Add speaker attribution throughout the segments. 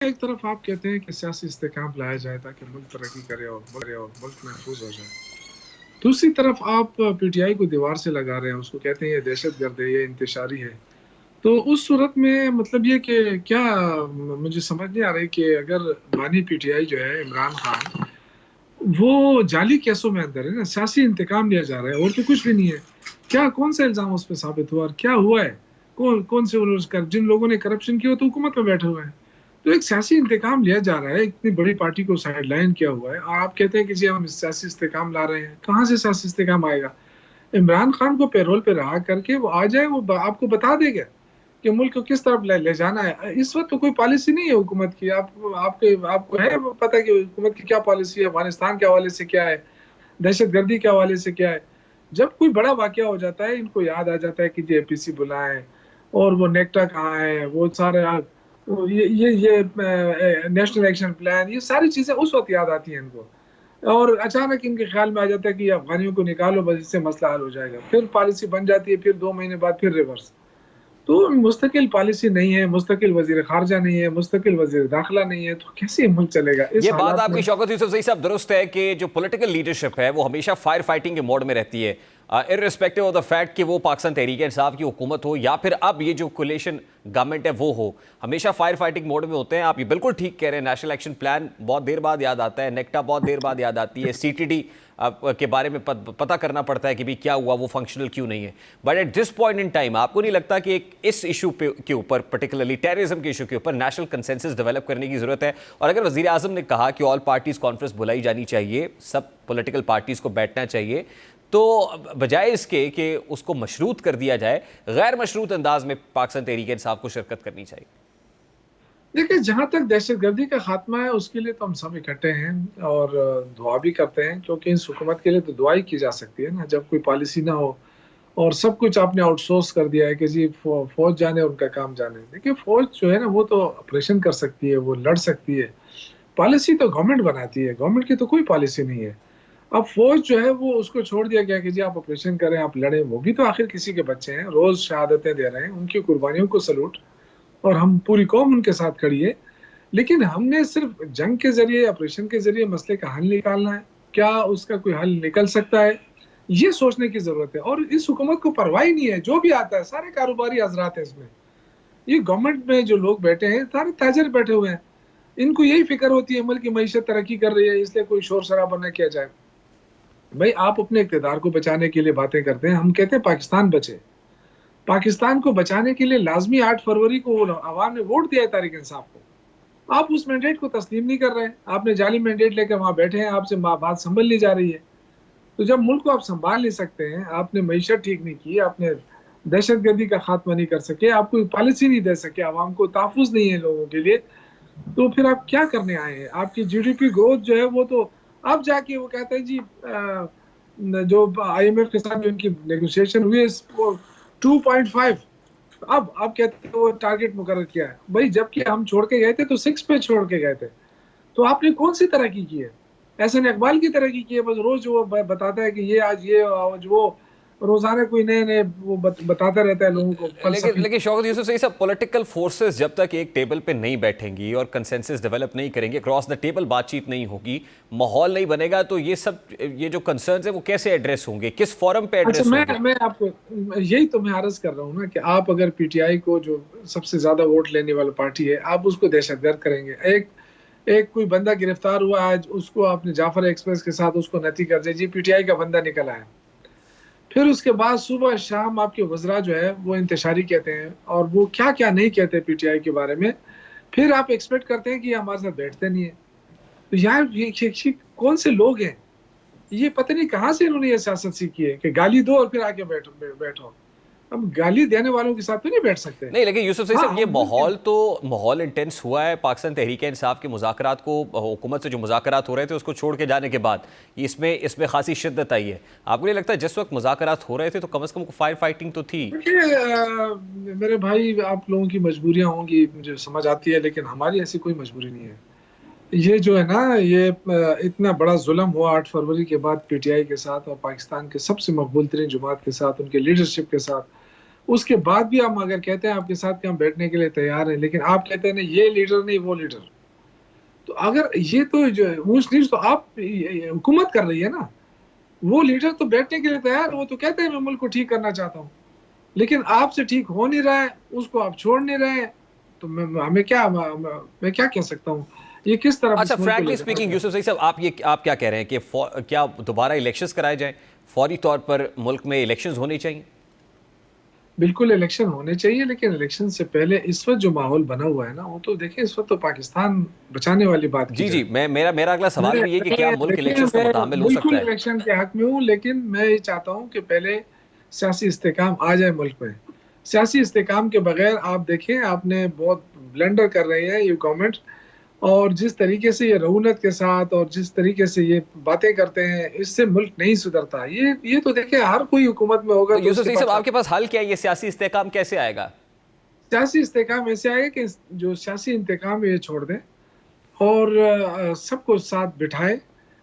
Speaker 1: एक तरफ आप कहते हैं कि सियासी इस्तेकाम लाया जाए ताकि मुल्क तरक्की करे और मुल्क महफूज हो जाए। दूसरी तरफ आप पीटीआई को दीवार से लगा रहे हैं, उसको कहते हैं ये दहशतगर्द है, ये इंतशारी है। तो उस सूरत में मतलब ये कि क्या, मुझे समझ नहीं आ रही कि अगर बानी पीटीआई जो है इमरान खान, वो जाली केसों में अंदर है ना, सियासी इंतकाम लिया जा रहा है और तो कुछ भी नहीं है। क्या कौन सा इल्जाम उस पर साबित हुआ और क्या हुआ है? कौन कौन से जिन लोगों ने करप्शन किया तो हुकूमत में बैठे हुए हैं। तो एक सियासी इंतकाम लिया जा रहा है, इतनी बड़ी पार्टी को साइडलाइन किया हुआ है और आप कहते हैं कि जी हम सियासी इस्तेकाम ला रहे हैं। कहाँ से सियासी इस्तेकाम आएगा? इमरान खान को पैरोल पे रहा करके वो आ जाए, वो आपको बता देगा कि मुल्क को किस तरफ ले जाना है। इस वक्त तो कोई पॉलिसी नहीं है हुकूमत की। आपको है वो पता है कि हुकूमत की क्या पॉलिसी है, अफगानिस्तान के हवाले से क्या है, दहशतगर्दी के हवाले से क्या है। जब कोई बड़ा वाकया हो जाता है, इनको याद आ जाता है कि जी एपीसी बुलाए और वो नेक्टा कहाँ है, वो सारे ये नेशनल एक्शन प्लान, ये सारी चीजें उस वक्त याद आती हैं इनको। और अचानक इनके ख्याल में आ जाता है कि अफगानियों को निकालो, बस इससे मसला हल हो जाएगा। फिर पॉलिसी बन जाती है, फिर 2 महीने बाद फिर रिवर्स। तो मुस्तकिल पॉलिसी नहीं है, मुस्तकिल वजीर खारजा नहीं है, मुस्तकिल वजीर दाखिला नहीं है, तो कैसे मुल्क चलेगा इस
Speaker 2: ये बात
Speaker 1: हालात में?
Speaker 2: आपकी शौकत यूसुफ सही साहब दुरुस्त है कि जो पॉलिटिकल लीडरशिप है वो हमेशा फायर फाइटिंग के मोड में रहती है, इररिस्पेक्टिव ऑफ द फैक्ट कि वो पाकिस्तान तहरीक इंसाफ की हुकूमत हो या फिर अब ये जो कोलिशन गवर्नमेंट है वो हो, हमेशा फायर फाइटिंग मोड में होते हैं। आप ये बिल्कुल ठीक कह रहे हैं, नेशनल एक्शन प्लान बहुत देर बाद याद आता है, नेक्टा बहुत देर बाद याद आती है, सीटीडी के बारे में पता करना पड़ता है कि भाई क्या हुआ, वो फंक्शनल क्यों नहीं है। But at this point in time आपको नहीं लगता कि एक इस इशू के ऊपर, पर्टिकुलरली टेररिज्म के इशू के ऊपर नेशनल कंसेंसस डेवलप करने की जरूरत है? और अगर वजीर आजम ने कहा कि ऑल पार्टीज कॉन्फ्रेंस बुलाई जानी चाहिए, सब पॉलिटिकल पार्टीज को बैठना चाहिए, तो बजाय इसके कि उसको मशरूत कर दिया जाए, गैर मशरूत अंदाज में पाकिस्तान तहरीक इंसाफ को शिरकत करनी चाहिए।
Speaker 1: देखिए, जहां तक दहशतगर्दी का खात्मा है उसके लिए तो हम सब इकट्ठे हैं और दुआ भी करते हैं, क्योंकि इस हुकूमत के लिए तो दुआ ही की जा सकती है ना, जब कोई पॉलिसी ना हो और सब कुछ आपने आउटसोर्स कर दिया है कि जी फौज जाने उनका काम जाने। देखिए, फौज जो है ना वो तो ऑपरेशन कर सकती है, वो लड़ सकती है। पॉलिसी तो गवर्नमेंट बनाती है, गवर्नमेंट की तो कोई पॉलिसी नहीं है। अब फौज जो है वो उसको छोड़ दिया गया कि जी आप ऑपरेशन करें, आप लड़ें। वो भी तो आखिर किसी के बच्चे हैं, रोज शहादतें दे रहे हैं, उनकी कुर्बानियों को सलूट। और हम पूरी कौम उनके साथ खड़ी है। लेकिन हमने सिर्फ जंग के जरिए, ऑपरेशन के जरिए मसले का हल निकालना है? क्या उसका कोई हल निकल सकता है? ये सोचने की जरूरत है। और इस हुकूमत को परवाह ही नहीं है, जो भी आता है सारे कारोबारी हजरात हैं इसमें। ये गवर्नमेंट में जो लोग बैठे हैं सारे ताजर बैठे हुए हैं। इनको यही फिक्र होती है मुल्क की मईशत तरक्की कर रही है, इसलिए कोई शोर शराबा न किया जाए। भाई, आप अपने इक़्तिदार को बचाने के लिए बातें करते हैं, हम कहते हैं पाकिस्तान बचे। पाकिस्तान को बचाने के लिए लाजमी 8 फरवरी को आवाम ने वोट दिया है तारिक इंसाफ को। आप उस मैंडेट को तस्लीम नहीं कर रहे हैं, आपने जाली मैंडेट लेकर वहां बैठे हैं, आपसे बात संभल ली जा रही है। तो जब मुल्क को आप संभाल नहीं सकते हैं, आपने मईशत ठीक नहीं की, आपने दहशतगर्दी का खात्मा नहीं कर सके, आप कोई पॉलिसी नहीं दे सके, आवाम को तहफ़्फ़ुज़ नहीं है लोगों के लिए, तो फिर आप क्या करने आए हैं? आपकी जीडीपी ग्रोथ जो है वो तो, अब जाके वो कहते हैं जी जो आईएमएफ के साथ जो इनकी नेगोशिएशन हुई है वो 2.5, अब कहते हैं वो टारगेट मुकर्रर किया है। भाई, जबकि हम छोड़ के गए थे तो 6 पे छोड़ के गए थे। तो आपने कौन सी तरक्की की है? एहसन इकबाल की तरक्की की है, बस रोज वो बताता है कि ये आज ये आज वो, रोजाना कोई नए नए वो बताता रहता है लोगों को
Speaker 2: लेकिन
Speaker 1: फलसफी।
Speaker 2: लेकिन शौकत यूसुफ सही सब पॉलिटिकल फोर्सेस जब तक एक टेबल पे नहीं बैठेंगी और कंसेंसस डेवलप नहीं करेंगे, क्रॉस द टेबल बातचीत नहीं होगी, माहौल नहीं बनेगा, तो ये जो कंसर्न्स है वो कैसे एड्रेस होंगे, किस फोरम पे
Speaker 1: अच्छा,
Speaker 2: एड्रेस होंगे?
Speaker 1: मैं आपको यही तो मैं अर्ज कर रहा हूँ ना कि आप अगर पीटीआई को, जो सबसे ज्यादा वोट लेने वाली पार्टी है, आप उसको दहशतगर्द करेंगे। एक एक कोई बंदा गिरफ्तार हुआ आज, उसको आपने जाफर एक्सप्रेस के साथ उसको नती कर दिया, जी पीटीआई का बंदा निकल आया। फिर उसके बाद सुबह शाम आपके वज़रा जो है वो इंतशारी कहते हैं और वो क्या क्या नहीं कहते पीटीआई के बारे में। फिर आप एक्सपेक्ट करते हैं कि ये हमारे साथ बैठते नहीं है। तो यार, ये कौन से लोग हैं? ये पता नहीं कहाँ से इन्होंने ये सियासत सीखी है कि गाली दो और फिर आके बैठो। अब गाली देने वालों के साथ तो नहीं बैठ सकते।
Speaker 2: नहीं, लेकिन यूसुफ सही
Speaker 1: हाँ,
Speaker 2: साहब, ये
Speaker 1: हम मुल्क
Speaker 2: माहौल इंटेंस हुआ है पाकिस्तान तहरीक इंसाफ के मुज़ाकरात को, हुकूमत से जो मुज़ाकरात हो रहे थे उसको छोड़ के जाने के बाद इसमें खासी शिद्दत आई है। आपको नहीं लगता जिस वक्त मुज़ाकरात हो रहे थे तो कम से कम फायर फाइटिंग तो थी?
Speaker 1: देखिए, मेरे भाई, आप लोगों की मजबूरियां होंगी, मुझे समझ आती है, लेकिन हमारी ऐसी कोई मजबूरी नहीं है। ये जो है ना, ये इतना बड़ा जुल्म हुआ 8 फरवरी के बाद पीटीआई के साथ और पाकिस्तान के सबसे मकबूल तरीन जमात के साथ, उनके लीडरशिप के साथ। उसके बाद भी हम अगर कहते हैं आपके साथ कि हम बैठने के लिए तैयार हैं, लेकिन आप कहते हैं नहीं ये लीडर नहीं वो लीडर, तो अगर ये तो जो ऊंच नीच तो आप हुकूमत कर रही है ना, वो लीडर तो बैठने के लिए तैयार, वो तो कहते हैं मैं मुल्क को ठीक करना चाहता हूँ, लेकिन आपसे ठीक हो नहीं रहा है, उसको आप छोड़ नहीं रहे हैं, तो हमें क्या मैं क्या कह सकता हूँ, ये किस तरफ
Speaker 2: अच्छा,
Speaker 1: इस मुल्क को ले
Speaker 2: फ्रैंकली
Speaker 1: जा
Speaker 2: स्पीकिंग
Speaker 1: रहा है।
Speaker 2: यूसुफ सही साहब, आप क्या कह रहे हैं कि क्या दोबारा इलेक्शंस कराए जाएं, फौरी तौर पर मुल्क में इलेक्शंस होने चाहिए?
Speaker 1: बिल्कुल इलेक्शन होने चाहिए, लेकिन इलेक्शन से पहले इस वक्त जो माहौल बना हुआ है ना, वो तो देखिए इस वक्त तो पाकिस्तान बचाने वाली बात की
Speaker 2: जी जी,
Speaker 1: जाए।
Speaker 2: मेरा अगला सवाल
Speaker 1: मैं
Speaker 2: भी ये कि क्या
Speaker 1: मैं
Speaker 2: मुल्क
Speaker 1: देखिए
Speaker 2: इलेक्शंस का
Speaker 1: मैं
Speaker 2: मुतामिल हो सकता
Speaker 1: बिल्कुल
Speaker 2: है?
Speaker 1: इलेक्शन के हक में हूँ, लेकिन मैं ये चाहता हूँ कि पहले सियासी इस्तेकाम आ जाए मुल्क में। सियासी इस्तेकाम के बगैर आप देखें, आपने बहुत ब्लेंडर कर रही है ये गवर्नमेंट, और जिस तरीके से ये रऊनत के साथ और जिस तरीके से ये बातें करते हैं, इससे मुल्क नहीं सुधरता। ये तो देखिए हर कोई हुकूमत में होगा
Speaker 2: तो
Speaker 1: तो
Speaker 2: यूसुफ
Speaker 1: उसके
Speaker 2: सही साहब,
Speaker 1: पास
Speaker 2: आपके पास हल क्या है? ये सियासी इस्तेहकाम कैसे आएगा?
Speaker 1: सियासी इस्तेकाम ऐसे आएगा कि जो सियासी इंतकाम है ये छोड़ दें और सबको साथ बिठाए।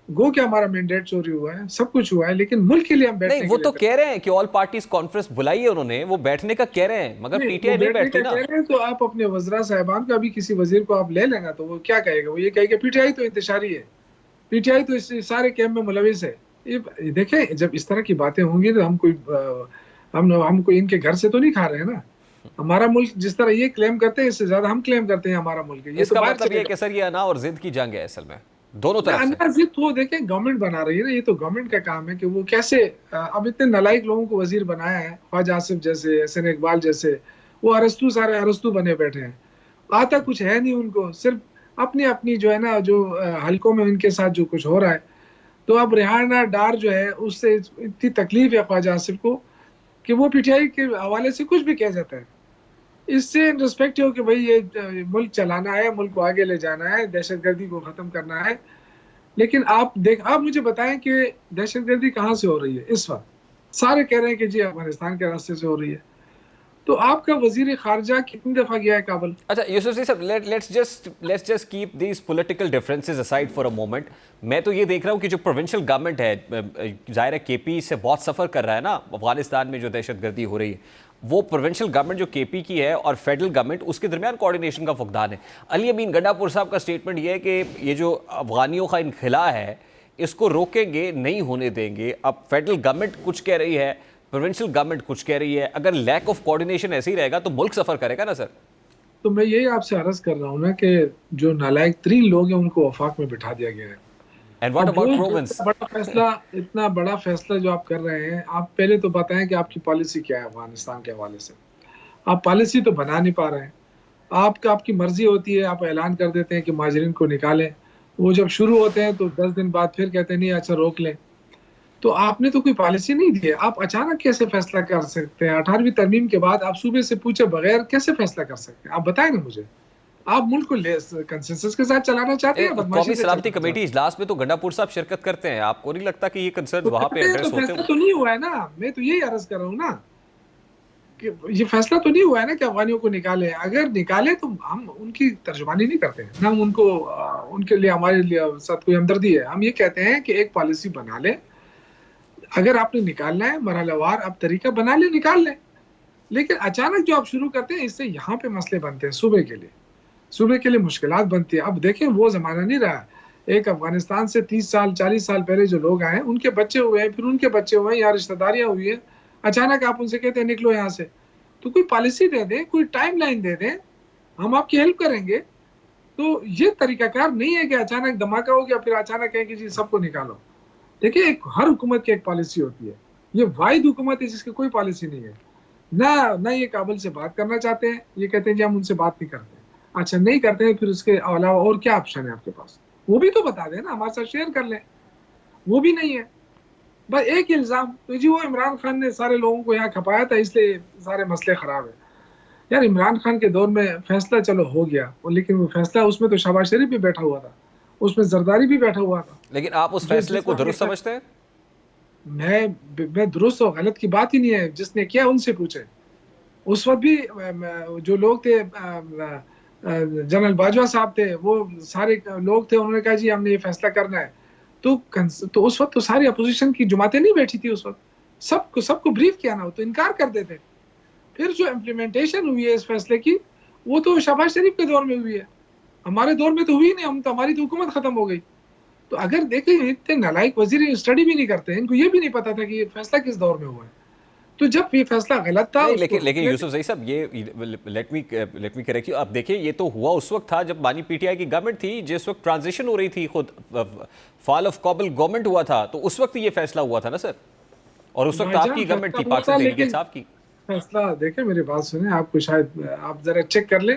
Speaker 1: गो क्या हमारा मैंडेट चोरी हुआ है, सब कुछ हुआ है, लेकिन मुल्क के लिए हम
Speaker 2: नहीं,
Speaker 1: बैठने
Speaker 2: वो
Speaker 1: के लिए
Speaker 2: तो
Speaker 1: तैयार
Speaker 2: कह रहे हैं कि ऑल पार्टीज कॉन्फ्रेंस बुलाई है उन्होंने, वो बैठने का कह रहे हैं, मगर
Speaker 1: नहीं। वो
Speaker 2: पीटीआई नहीं
Speaker 1: बैठने
Speaker 2: बैठती
Speaker 1: का
Speaker 2: ना।
Speaker 1: कह रहे हैं तो आप अपने वज़रा साहिबान का अभी किसी वजीर को आप ले लेना, तो वो क्या कहेगा, वो ये कहेगा पीटीआई तो इंतशारी है, पीटीआई तो इस सारे कैम्प में मुलविस है। ये देखें, जब इस तरह की बातें होंगी तो हम कोई इनके घर से तो नहीं खा रहे हैं ना। हमारा मुल्क जिस तरह ये क्लेम करते हैं, इससे ज्यादा हम क्लेम करते हैं हमारा मुल्क है, ये तो
Speaker 2: इसका
Speaker 1: बाहर
Speaker 2: मतलब ये है
Speaker 1: चलेगा।
Speaker 2: कि सर ये अना और जिद की जंग है असल में, दोनों तरफ से।
Speaker 1: अंदाजित तो देखें गवर्नमेंट बना रही है ना, ये तो गवर्नमेंट का काम है कि वो कैसे अब इतने नालायक लोगों को वजीर बनाया है, ख्वाजा आसिफ जैसे, एहसन इकबाल जैसे, वो अरस्तू सारे अरस्तू बने बैठे हैं, आता कुछ है नहीं उनको, सिर्फ अपनी अपनी जो है ना, जो हलकों में उनके साथ जो कुछ हो रहा है। तो अब रेहाना डार जो है, उससे इतनी तकलीफ है ख्वाजा आसिफ को कि वो पीटीआई के हवाले से कुछ भी कह जाता है। इससे रिस्पेक्ट हो कि भाई ये मुल्क चलाना है, मुल्क को आगे ले जाना है, दहशतगर्दी को खत्म करना है। लेकिन आप मुझे बताएं कि दहशतगर्दी कहाँ से हो रही है इस वक्त? सारे कह रहे हैं कि जी अफगानिस्तान के रास्ते से हो रही है। तो आपका वजीर खारजा कितनी दफा गया है काबुल?
Speaker 2: अच्छा यूसुफ जी साहब, let's just keep these political differences aside for a moment. मैं तो ये देख रहा हूँ कि जो प्रोविंशियल गवर्नमेंट है, ज़ाहिर है केपी से बहुत सफ़र कर रहा है ना अफगानिस्तान में जो दहशतगर्दी हो रही है, वो प्रोविंशियल गवर्नमेंट जो केपी की है और फेडरल गवर्नमेंट, उसके दरमियान कोऑर्डिनेशन का फुकदान है। अली अमीन गंडापुर साहब का स्टेटमेंट ये है कि ये जो अफगानियों का इनखिला है, इसको रोकेंगे, नहीं होने देंगे। अब फेडरल गवर्नमेंट कुछ कह रही है, प्रोविंशियल गवर्नमेंट कुछ कह रही है। अगर लैक ऑफ कोऑर्डिनेशन ऐसे ही रहेगा तो मुल्क सफर करेगा ना सर।
Speaker 1: तो मैं यही आपसे अर्ज कर रहा हूँ ना कि जो नालायक 3 लोग हैं उनको वफाक में बिठा दिया गया है।
Speaker 2: एंड व्हाट
Speaker 1: अब वो
Speaker 2: अबाउट प्रोविंस?
Speaker 1: इतना बड़ा फैसला जो आप कर रहे हैं, आप पहले तो बताएं कि आपकी पॉलिसी क्या है अफगानिस्तान के हवाले से। आप पॉलिसी तो बना नहीं पा रहे हैं। आपकी मर्जी होती है, आप ऐलान कर देते हैं कि माजरीन को निकालें, वो जब शुरू होते हैं तो 10 दिन बाद फिर कहते हैं नहीं अच्छा रोक लें। तो आपने तो कोई पॉलिसी नहीं दी है, आप अचानक कैसे फैसला कर सकते हैं? 18वीं तरमीम के बाद आप सूबे से पूछे बगैर कैसे फैसला कर सकते हैं? आप बताएं ना मुझे। आप मुल्क को कंसेंसस के साथ चलाना चाहते हैं या बदमाशी
Speaker 2: कौमी
Speaker 1: से
Speaker 2: सलामती
Speaker 1: चलाना चाहते
Speaker 2: कमेटी
Speaker 1: हैं?
Speaker 2: इजलास में तो गंडापुर साहब शिरकत करते हैं, आपको नहीं लगता कि ये कंसर्न
Speaker 1: तो
Speaker 2: वहां पे
Speaker 1: करते हैं, तो
Speaker 2: एड्रेस होते
Speaker 1: फैसला
Speaker 2: हैं?
Speaker 1: तो नहीं हुआ है ना। मैं तो यही अर्ज कर रहा हूँ ना कि ये फैसला तो नहीं हुआ है ना कि अफगानियों को निकाले। अगर निकाले तो हम उनकी तर्जुमानी नहीं करते ना, हम उनको उनके लिए हमारे लिए साथ कोई हमदर्दी है। हम ये कहते हैं कि एक पॉलिसी बना ले, अगर आपने निकालना है मरहलेवार आप तरीका बना ले, निकाल ले। लेकिन अचानक जो आप शुरू करते हैं, इससे यहाँ पे मसले बनते हैं, सूबे के लिए मुश्किलात बनती है। अब देखें वो जमाना नहीं रहा। एक अफगानिस्तान से 30 साल 40 साल पहले जो लोग आए, उनके बच्चे हुए हैं, फिर उनके बच्चे हुए हैं, यहाँ रिश्तेदारियां हुई है। अचानक आप उनसे कहते हैं निकलो यहाँ से। तो कोई पॉलिसी दे दें, कोई टाइम लाइन दे दें, हम आपकी हेल्प करेंगे। तो ये तरीकाकार नहीं है कि अचानक धमाका हो गया फिर अचानक है कि जी सबको निकालो। देखिए एक हर हुकूमत की एक पॉलिसी होती है। ये वाहिद हुकूमत है जिसकी कोई पॉलिसी नहीं है। ना ना ये काबुल से बात करना चाहते हैं, ये कहते हैं जी हम उनसे बात नहीं करते। अच्छा नहीं करते हैं, फिर उसके अलावा और क्या ऑप्शन है आपके पास? वो भी तो बता दें ना, हमारे साथ शेयर कर लें। वो भी नहीं है, बस एक इल्जाम तो जी वो इमरान खान ने सारे लोगों को यहाँ खपाया था इसलिए सारे मसले खराब है। यार इमरान खान के दौर में फैसला चलो हो गया, और लेकिन वो फैसला उसमें तो शहबाज शरीफ भी बैठा हुआ था, उसमें जरदारी भी बैठा हुआ था।
Speaker 2: लेकिन आप उस
Speaker 1: जो
Speaker 2: फैसले
Speaker 1: जिस
Speaker 2: को
Speaker 1: तरह
Speaker 2: दुरुस्त
Speaker 1: के
Speaker 2: समझते हैं?
Speaker 1: मैं दुरुस्त और गलत की बात ही नहीं है, जिसने किया उनसे पूछे। उस वक्त भी जो लोग थे, जनरल बाजवा साहब थे, वो सारे लोग थे, उन्होंने कहा जी हमने ये फैसला करना है। तो उस वक्त तो सारी अपोजिशन की जमातें नहीं बैठी थी उस वक्त, सबको सबको ब्रीफ किया ना, वो तो इनकार कर देते। फिर जो इम्प्लीमेंटेशन हुई है इस फैसले की, वो तो शहबाज शरीफ के दौर में हुई है, हमारे दौर में तो हुई नहीं, हम तो हमारी तो हुकूमत खत्म हो गई। तो अगर देखें, इतने नालायक वजीर स्टडी भी नहीं करते, इनको ये भी नहीं पता था कि ये फैसला किस दौर में हुआ है। तो जब ये फैसला गलत था,
Speaker 2: नहीं,
Speaker 1: उसको
Speaker 2: लेकिन यूसुफ जई साहब, ये लेट मी करेक्ट यू। अब देखिए, ये तो हुआ उस वक्त था जब बानी पीटीआई की गवर्नमेंट थी, जिस वक्त ट्रांजिशन हो रही थी, खुद फॉल ऑफ काबिल गवर्नमेंट हुआ था, तो उस वक्त ये फैसला हुआ था ना सर। और उस वक्त आपकी
Speaker 1: भाईजान
Speaker 2: गवर्नमेंट
Speaker 1: फैसला
Speaker 2: थी,
Speaker 1: हुआ था,
Speaker 2: पाकिस्तान तहरीक
Speaker 1: लेकिन
Speaker 2: इंसाफ की।
Speaker 1: फैसला देखें, मेरी बात सुने, आपको शायद आप जरा चेक कर ले,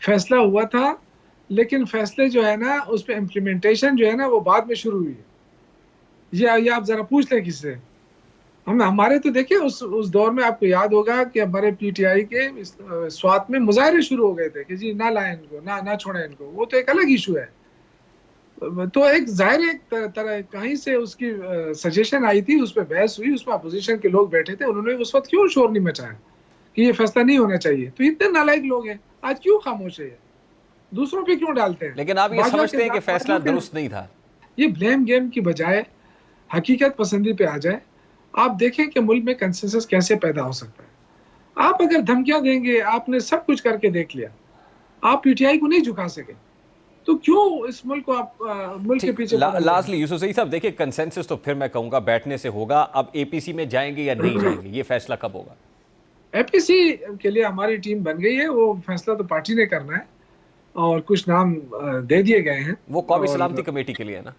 Speaker 1: फैसला हुआ था, लेकिन फैसले जो है ना, उस पर इम्प्लीमेंटेशन जो है ना, वो बाद में शुरू हुई है। ये आप जरा पूछ लें किससे। हम हमारे तो देखिए, उस दौर में आपको याद होगा कि हमारे पीटीआई के स्वात में मुजाहरे शुरू हो गए थे कि जी ना लाएं इनको, ना छोड़ें इनको, वो तो एक अलग इशू है। तो एक जाहिर एक तरह कहीं से उसकी सजेशन आई थी, उस पर बहस हुई, उसमें अपोजिशन के लोग बैठे थे, उन्होंने उस वक्त क्यों शोर नहीं मचाया कि ये फैसला नहीं होना चाहिए। तो इतने नालायक लोग हैं, आज क्यों खामोश है, दूसरों पे क्यों डालते हैं।
Speaker 2: लेकिन आप ये समझते हैं कि फैसला दुरुस्त नहीं था?
Speaker 1: ये ब्लेम गेम की बजाय हकीकत पसंदी पे आ जाए। आप देखें कि मुल्क में कंसेंसस कैसे पैदा हो सकता है। आप अगर धमकियां देंगे, आपने सब कुछ करके देख लिया, आप पीटीआई को नहीं झुका सके, तो क्यों इस मुल्क को आप मुल्क के
Speaker 2: ठीक,
Speaker 1: पीछे पकड़ रहे हैं?
Speaker 2: लास्टली यूसुफ सई साहब, देखिए कंसेंसस तो फिर मैं कहूंगा बैठने से होगा। अब एपीसी में जाएंगे या नहीं जाएंगे, ये फैसला कब होगा?
Speaker 1: एपीसी के लिए हमारी टीम बन गई है, वो फैसला तो पार्टी ने करना है, और कुछ नाम दे दिए गए हैं।
Speaker 2: वो कौमी
Speaker 1: और
Speaker 2: सलामती कमेटी के लिए है ना?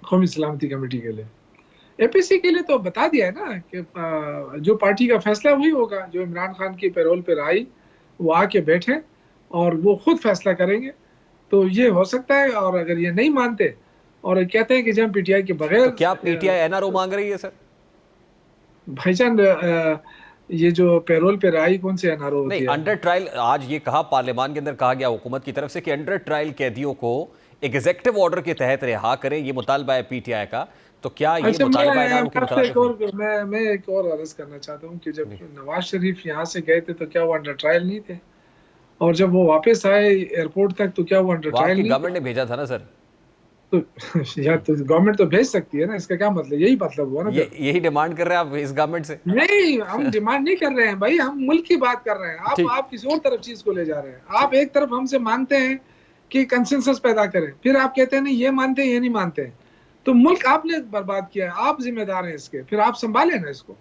Speaker 1: कौमी सलामती कमेटी के लिए, एपीसी के लिए तो बता दिया है ना कि जो पार्टी का फैसला वही होगा। जो इमरान खान की पैरोल पर आई, वो आके बैठे और वो खुद फैसला करेंगे। तो ये हो सकता है, और अगर ये नहीं मानते और कहते हैं कि जब पीटीआई के
Speaker 2: तो
Speaker 1: बगैर,
Speaker 2: क्या पीटीआई एनआरओ मांग रही है सर?
Speaker 1: भाईजान ये जो पैरोल पे आई कौन से एनआरओ
Speaker 2: नहीं,
Speaker 1: होती है?
Speaker 2: अंडर ट्रायल, आज ये कहा पार्लियामान के अंदर, कहा गया हुकूमत की तरफ से कि अंडर ट्रायल कैदियों को एग्जेक्टिव ऑर्डर के तहत रिहा करें, ये मुतालबा है पीटीआई का। तो क्या ये
Speaker 1: अच्छा,
Speaker 2: मुतालबा एनआरओ के मुताबिक नहीं?
Speaker 1: मैं एक और अर्ज करना चाहता हूँ कि जब नवाज शरीफ यहाँ से गए थे, तो क्या वो अंडर ट्रायल नहीं थे? और जब वो वापस आए एयरपोर्ट तक, तो क्या वो अंडर
Speaker 2: वो
Speaker 1: ट्रायल
Speaker 2: आपकी
Speaker 1: नहीं थे?
Speaker 2: गवर्नमेंट ने भेजा था ना सर।
Speaker 1: तो यार, तो गवर्नमेंट तो भेज सकती है ना, इसका क्या मतलब? यही मतलब हुआ ना
Speaker 2: ये
Speaker 1: फिर।
Speaker 2: यही डिमांड कर रहे हैं आप इस गवर्नमेंट से?
Speaker 1: नहीं, हम डिमांड नहीं कर रहे हैं भाई, हम मुल्क की बात कर रहे हैं।
Speaker 2: ठीक,
Speaker 1: आप किसी और तरफ चीज को ले जा रहे हैं। आप
Speaker 2: ठीक।
Speaker 1: एक तरफ हमसे मांगते हैं कि कंसेंसस पैदा करें, फिर आप कहते हैं नहीं ये मानते हैं, ये नहीं मानते हैं। तो मुल्क आपने बर्बाद किया है, आप जिम्मेदार हैं इसके, फिर आप संभालें ना इसको।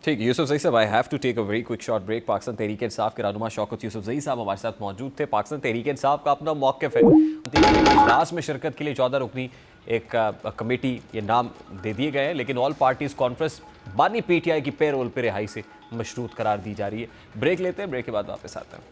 Speaker 2: ठीक, यूसुफ जई साहब, I have to take a very quick short break. Pakistan Tehreek Insaf के रहनुमा शौकत यूसुफ जई साहब हमारे साथ मौजूद थे। पाकिस्तान तहरीक इंसाफ का अपना मौक़िफ़ है। इजलास में शिरकत के लिए 14 रुकनी एक कमेटी, ये नाम दे दिए गए हैं, लेकिन ऑल पार्टीज़ कॉन्फ्रेंस बानी पीटीआई की पेरोल पे रिहाई से मशरूत करार दी जा रही है। ब्रेक लेते हैं, ब्रेक के बाद वापस आते हैं।